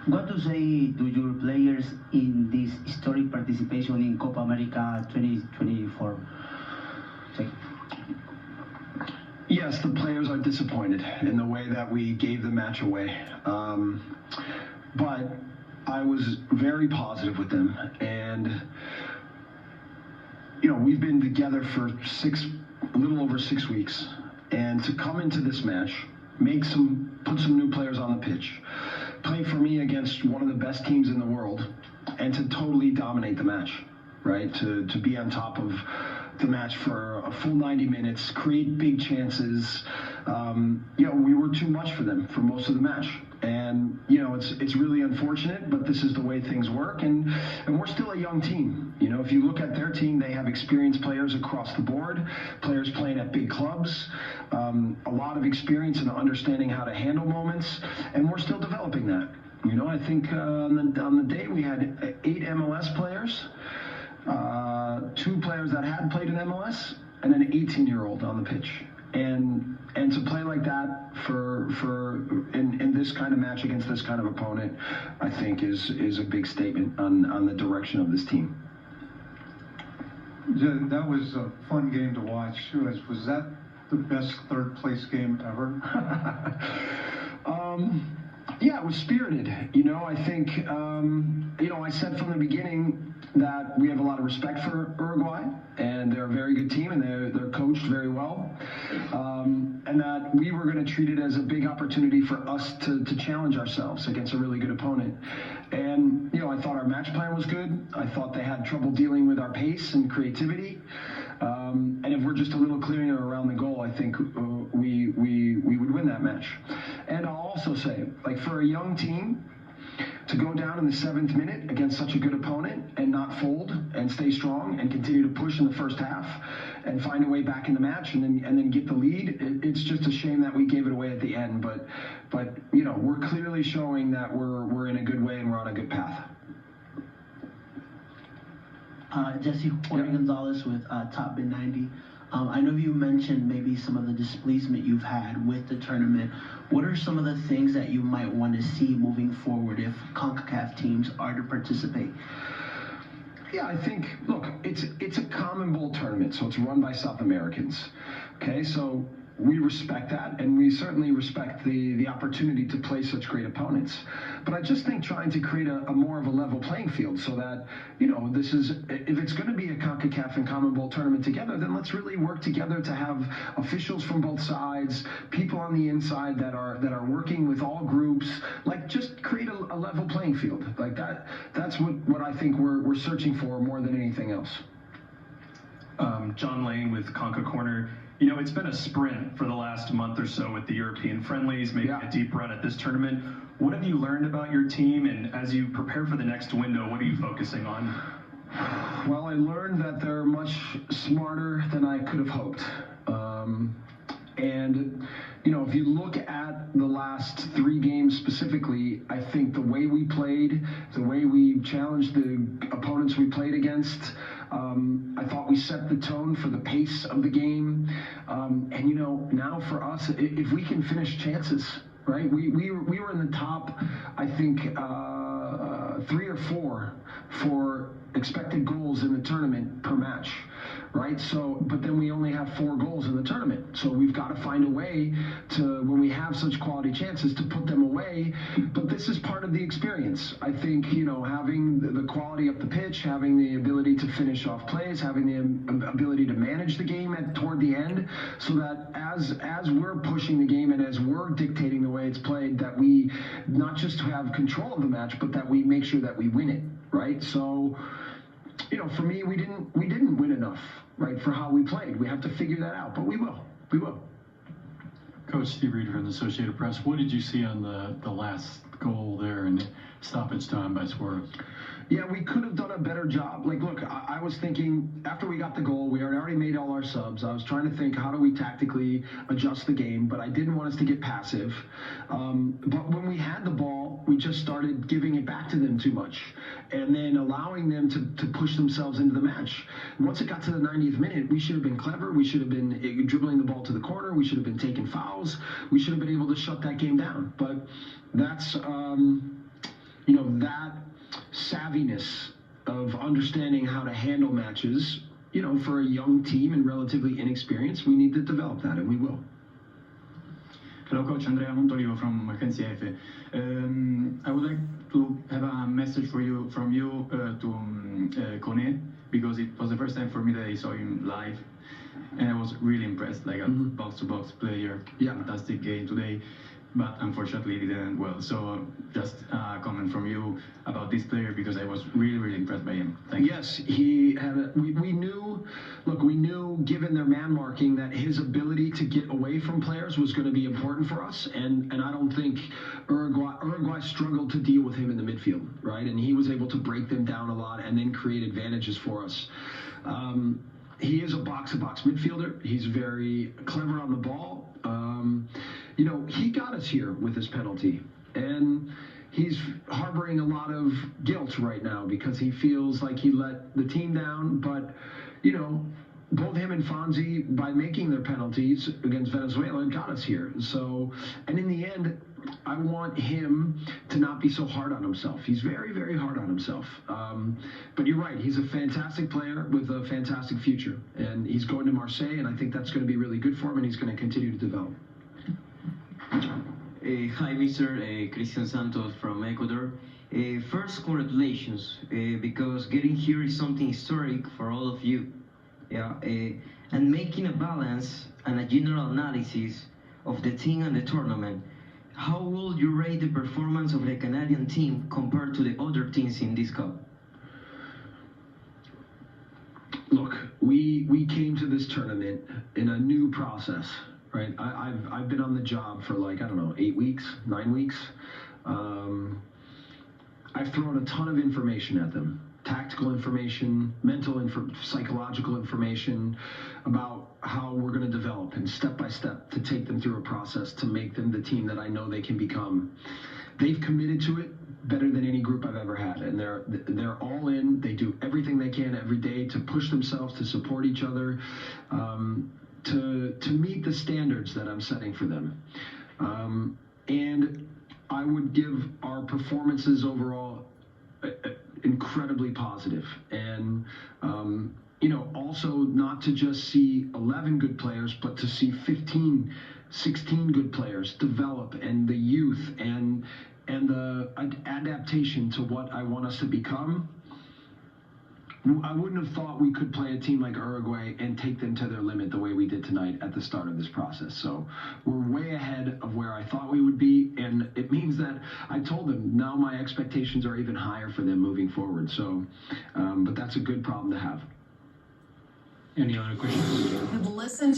What to say to your players in this historic participation in Copa America 2024? Yes, the players are disappointed in the way that we gave the match away. But I was very positive with them. And, you know, we've been together for a little over 6 weeks. And to come into this match, put some new players on the pitch, play for me against one of the best teams in the world, and to totally dominate the match, right? To be on top of the match for a full 90 minutes, create big chances. You know, we were too much for them for most of the match. And, you know, it's really unfortunate, but this is the way things work. And we're still a young team. You know, if you look at their team, they have experienced players across the board, players playing at big clubs, a lot of experience in understanding how to handle moments, and we're still developing that. You know, I think on the day we had 8 MLS players, 2 players that had played in MLS, and an 18-year-old on the pitch. And to play like that in this kind of match against this kind of opponent, I think is a big statement on the direction of this team. That was a fun game to watch. Was that the best third place game ever? Yeah, it was spirited. You know, I think, you know, I said from the beginning that we have a lot of respect for Uruguay, and they're a very good team, and they're coached very well, and that we were going to treat it as a big opportunity for us to challenge ourselves against a really good opponent. And, you know, I thought our match plan was good. I thought they had trouble dealing with our pace and creativity. And if we're just a little clearer around the goal, I think we would win that match. And I'll also say, like, for a young team to go down in the 7th minute against such a good opponent and not fold and stay strong and continue to push in the first half and find a way back in the match and then get the lead, it's just a shame that we gave it away at the end. But you know, we're clearly showing that we're in a good way and we're on a good path. Jessie, Jorge Gonzalez with Top Bin 90. I know you mentioned maybe some of the displacement you've had with the tournament. What are some of the things that you might want to see moving forward if CONCACAF teams are to participate? Yeah, I think, look, it's a common bowl tournament, so it's run by South Americans. Okay, so we respect that, and we certainly respect the opportunity to play such great opponents. But I just think trying to create a more of a level playing field so that, you know, if it's going to be a CONCACAF and Common Bowl tournament together, then let's really work together to have officials from both sides, people on the inside that are working with all groups, like just create a level playing field like that. That's what I think we're searching for more than anything else. John Lane with Conca Corner. You know, it's been a sprint for the last month or so with the European friendlies, maybe a deep run at this tournament. What have you learned about your team, and as you prepare for the next window, what are you focusing on? Well, I learned that they're much smarter than I could have hoped. And, you know, if you look at the last 3 games specifically, I think the way we played, the way we challenged the opponents we played against, I thought we set the tone for the pace of the game. And, you know, now for us, if we can finish chances, right? We were in the top, I think, 3 or 4 for expected goals in the tournament per match, right? So, but then we only have 4 goals in the tournament. So we've got to find a way to, when we have such quality chances, to put them away. But this is part of the experience. I think, you know, having the quality up the pitch, having the ability to finish off plays, having the ability to manage the game toward the end, so that as we're pushing the game and as we're dictating the way it's played, that we not just have control of the match, but that we make sure that we win it, right? So, you know, for me, we didn't win enough, right, for how we played. We have to figure that out, but we will. Coach Steve Reed from the Associated Press, what did you see on the last goal there in stoppage time by Suarez? Yeah, we could have done a better job. Like, look, I was thinking after we got the goal, we had already made all our subs. I was trying to think, how do we tactically adjust the game? But I didn't want us to get passive. But when we had the ball, we just started giving it back to them too much and then allowing them to push themselves into the match. And once it got to the 90th minute, we should have been clever. We should have been dribbling the ball to the corner. We should have been taking fouls. We should have been able to shut that game down. But that's... that savviness of understanding how to handle matches, for a young team and relatively inexperienced, we need to develop that, and we will. Hello, Coach Andrea Montolivo from Agencia F. I would like to have a message from you to Kone, because it was the first time for me that I saw him live, and I was really impressed, like a box-to-box player. Yeah. Fantastic game today, but unfortunately it didn't end well. So just a comment from you about this player, because I was really, really impressed by him. Thank you. Yes, he had. We knew, given their man marking, that his ability to get away from players was going to be important for us. And I don't think Uruguay struggled to deal with him in the midfield, right? And he was able to break them down a lot and then create advantages for us. He is a box-to-box midfielder. He's very clever on the ball. He got us here with his penalty, and he's harboring a lot of guilt right now because he feels like he let the team down. But both him and Fonzie, by making their penalties against Venezuela, got us here. So, and in the end, I want him to not be so hard on himself. He's very, very hard on himself. But you're right, he's a fantastic player with a fantastic future. And he's going to Marseille, and I think that's going to be really good for him, and he's going to continue to develop. Hi, Mr. Cristian Santos from Ecuador. First, congratulations, because getting here is something historic for all of you. And making a balance and a general analysis of the team and the tournament, how will you rate the performance of the Canadian team compared to the other teams in this cup? Look, we came to this tournament in a new process, right? I've been on the job for 8 weeks, 9 weeks. I've thrown a ton of information at them. Tactical information, psychological information about how we're going to develop, and step by step to take them through a process to make them the team that I know they can become. They've committed to it better than any group I've ever had, and they're all in. They do everything they can every day to push themselves, to support each other, to meet the standards that I'm setting for them. And I would give our performances overall incredibly positive. And also not to just see 11 good players, but to see 15, 16 good players develop, and the youth and the adaptation to what I want us to become. I wouldn't have thought we could play a team like Uruguay and take them to their limit the way we did tonight at the start of this process. So we're way ahead of where I thought we would be, and it means that I told them now my expectations are even higher for them moving forward. So, but that's a good problem to have. Any other questions? Listen to